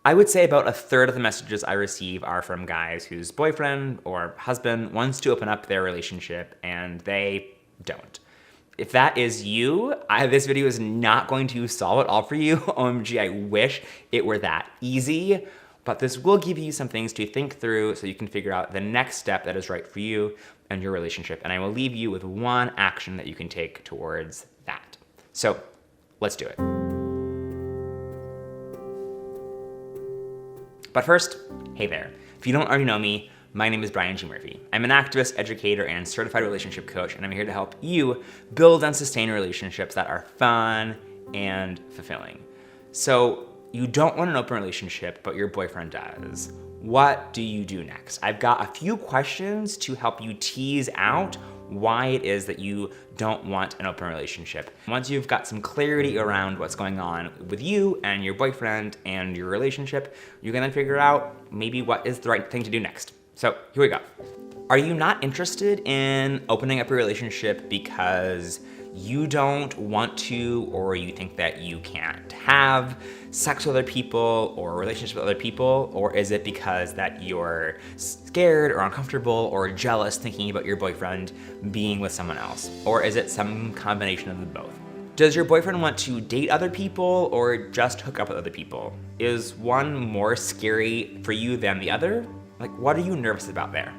I would say about a third of the messages I receive are from guys whose boyfriend or husband wants to open up their relationship and they don't. If that is you, this video is not going to solve it all for you. OMG, I wish it were that easy. But this will give you some things to think through so you can figure out the next step that is right for you and your relationship. And I will leave you with one action that you can take towards that. So let's do it. But first, hey there. If you don't already know me, my name is Brian G. Murphy. I'm an activist, educator, and certified relationship coach, and I'm here to help you build and sustain relationships that are fun and fulfilling. So you don't want an open relationship, but your boyfriend does. What do you do next? I've got a few questions to help you tease out why it is that you don't want an open relationship. Once you've got some clarity around what's going on with you and your boyfriend and your relationship, you're gonna figure out maybe what is the right thing to do next. So here we go. Are you not interested in opening up your relationship because you don't want to, or you think that you can't have sex with other people or relationships with other people? Or is it because that you're scared or uncomfortable or jealous thinking about your boyfriend being with someone else? Or is it some combination of the both? Does your boyfriend want to date other people or just hook up with other people? Is one more scary for you than the other? Like, what are you nervous about there?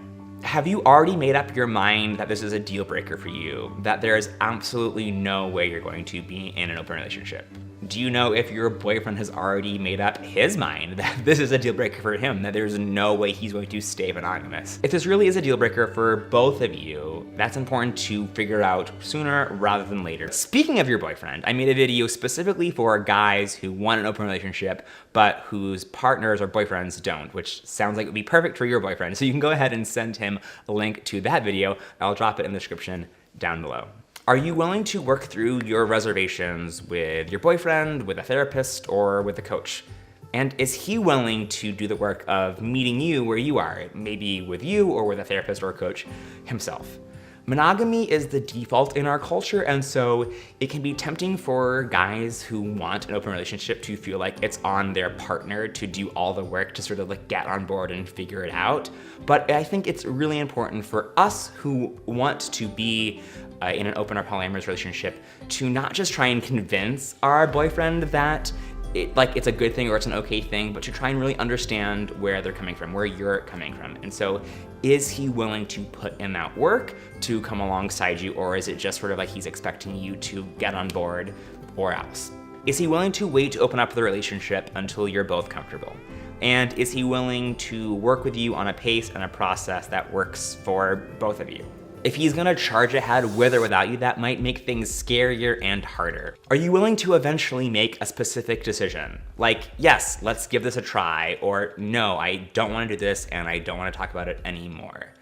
Have you already made up your mind that this is a deal breaker for you, that there's absolutely no way you're going to be in an open relationship? Do you know if your boyfriend has already made up his mind that this is a deal breaker for him, that there's no way he's going to stay monogamous? If this really is a deal breaker for both of you, that's important to figure out sooner rather than later. Speaking of your boyfriend, I made a video specifically for guys who want an open relationship, but whose partners or boyfriends don't, which sounds like it would be perfect for your boyfriend. So you can go ahead and send him a link to that video. I'll drop it in the description down below. Are you willing to work through your reservations with your boyfriend, with a therapist, or with a coach? And is he willing to do the work of meeting you where you are, maybe with you or with a therapist or a coach himself? Monogamy is the default in our culture, and so it can be tempting for guys who want an open relationship to feel like it's on their partner to do all the work to sort of like get on board and figure it out. But I think it's really important for us who want to be in an open or polyamorous relationship to not just try and convince our boyfriend that it's a good thing or it's an okay thing, but to try and really understand where they're coming from, where you're coming from. And so is he willing to put in that work to come alongside you, or is it just sort of like he's expecting you to get on board or else? Is he willing to wait to open up the relationship until you're both comfortable? And is he willing to work with you on a pace and a process that works for both of you? If he's gonna charge ahead with or without you, that might make things scarier and harder. Are you willing to eventually make a specific decision? Like, yes, let's give this a try, or no, I don't wanna do this and I don't wanna talk about it anymore.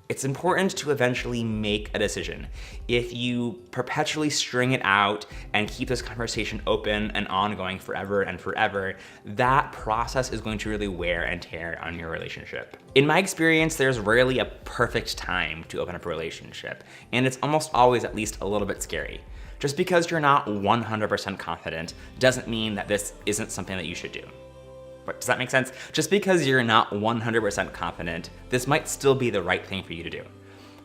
It's important to eventually make a decision. If you perpetually string it out and keep this conversation open and ongoing forever and forever, that process is going to really wear and tear on your relationship. In my experience, there's rarely a perfect time to open up a relationship, and it's almost always at least a little bit scary. Just because you're not 100% confident doesn't mean that this isn't something that you should do. Does that make sense? Just because you're not 100% confident, this might still be the right thing for you to do.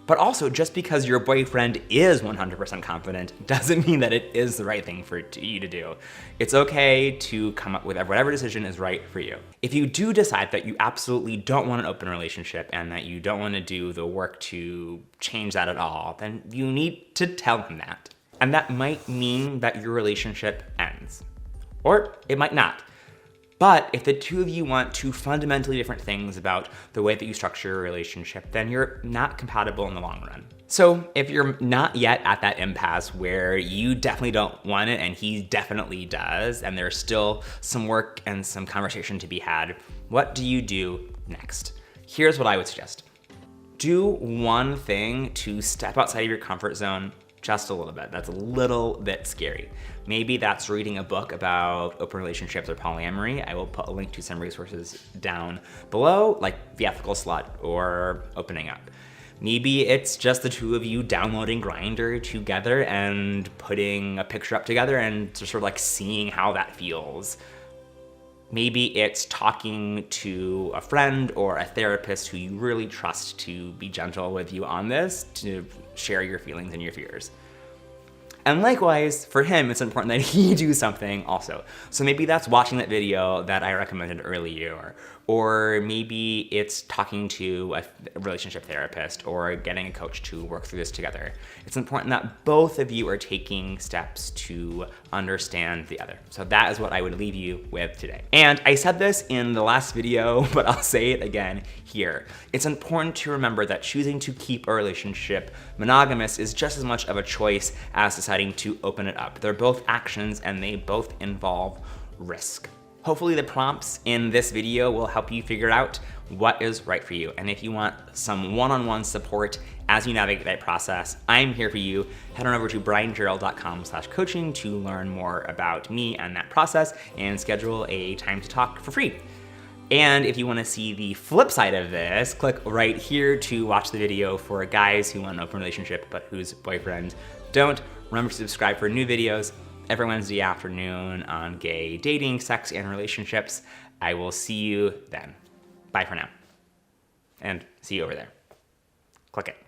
But also, just because your boyfriend is 100% confident doesn't mean that it is the right thing for you to do. It's okay to come up with whatever decision is right for you. If you do decide that you absolutely don't want an open relationship and that you don't want to do the work to change that at all, then you need to tell him that. And that might mean that your relationship ends. Or it might not. But if the two of you want two fundamentally different things about the way that you structure your relationship, then you're not compatible in the long run. So if you're not yet at that impasse where you definitely don't want it and he definitely does, and there's still some work and some conversation to be had, what do you do next? Here's what I would suggest. Do one thing to step outside of your comfort zone just a little bit. That's a little bit scary. Maybe that's reading a book about open relationships or polyamory. I will put a link to some resources down below, like The Ethical Slut or Opening Up. Maybe it's just the two of you downloading Grindr together and putting a picture up together and just sort of like seeing how that feels. Maybe it's talking to a friend or a therapist who you really trust to be gentle with you on this, to share your feelings and your fears. And likewise, for him, it's important that he do something also. So maybe that's watching that video that I recommended earlier, or maybe it's talking to a relationship therapist or getting a coach to work through this together. It's important that both of you are taking steps to understand the other. So that is what I would leave you with today. And I said this in the last video, but I'll say it again here. It's important to remember that choosing to keep a relationship monogamous is just as much of a choice as deciding to open it up. They're both actions and they both involve risk. Hopefully the prompts in this video will help you figure out what is right for you. And if you want some one-on-one support as you navigate that process, I'm here for you. Head on over to briangerald.com/coaching to learn more about me and that process and schedule a time to talk for free. And if you want to see the flip side of this, click right here to watch the video for guys who want an open relationship but whose boyfriend don't. Remember to subscribe for new videos every Wednesday afternoon on gay dating, sex, and relationships. I will see you then. Bye for now. And see you over there. Click it.